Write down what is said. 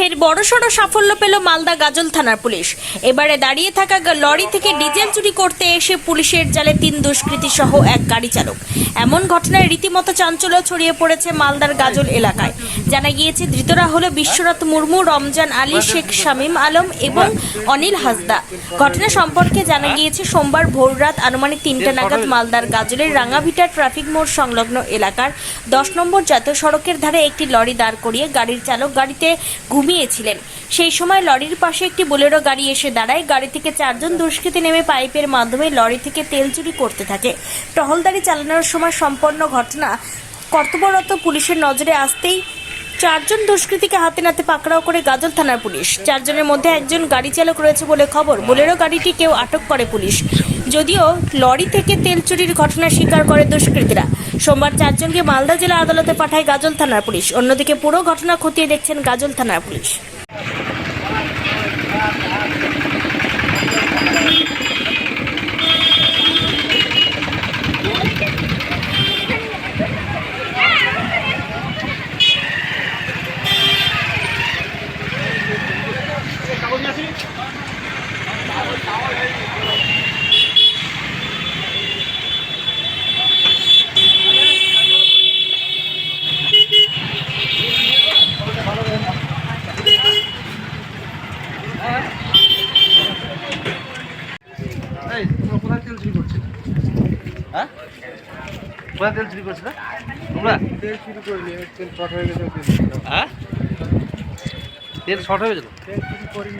ফের বড়সড় সাফল্য পেল মালদা গাজল থানার পুলিশ। এবারে দাঁড়িয়ে থাকা লরি থেকে ডিজেল চুরি করতে এসে পুলিশের জালে 3 দুষ্কৃতী সহ এক গাড়ি চালক। এমন ঘটনায় রীতিমতো চাঞ্চল্য ছড়িয়ে পড়েছে মালদার গাজল এলাকায়। জানা গিয়েছে ধৃতরা হলো বিশ্বনাথ মুর্মু, রমজান আলী, শেখ শামীম আলম এবং অনিল হাসদা। ঘটনা সম্পর্কে জানা গিয়েছে সোমবার ভোররাত আনুমানিক 3টা নাগাদ মালদার গাজলের রাঙ্গাভিটা ট্রাফিক মোড় সংলগ্ন এলাকার 10 নম্বর জাতীয় সড়কের ধারে একটি লরি দাঁড় করিয়ে গাড়ির চালক গাড়িতে ঘুমিয়েছিলেন। সেই সময় লরির পাশে একটি বোলেরো গাড়ি এসে দাঁড়ায়। গাড়ি থেকে 4 জন দুষ্কৃতী নেমে পাইপের মাধ্যমে লরি থেকে তেল চুরি করতে থাকে। টহলদারি চালানোর সময় সম্পন্ন ঘটনা কর্তব্যরত পুলিশের নজরে আসতেই 4 জন দুষ্কৃতীকে হাতে নাতে পাকড়াও করে গাজল থানার পুলিশ। 4 জনের মধ্যে একজন গাড়ি চালক রয়েছে বলে খবর। বোলেরো গাড়িটি কেউ আটক করে পুলিশ, যদিও লরি থেকে তেল চুরির ঘটনা স্বীকার করে দুষ্কৃতীরা। সোমবার 4 জনকে মালদা জেলা আদালতে পাঠায় গাজল থানার পুলিশ। অন্যদিকে পুরো ঘটনা খতিয়ে দেখছেন গাজল থানার পুলিশ। এই তোমরা কোথায় তেল চুরি করছিলে? হ্যাঁ, কোথায় তেল চুরি করছিলে তোমরা? তেল চুরি করিনি, তেল শর্ট হয়ে গেছে। হ্যাঁ, তেল শর্ট হয়ে গেছিল। তেল চুরি করিনি।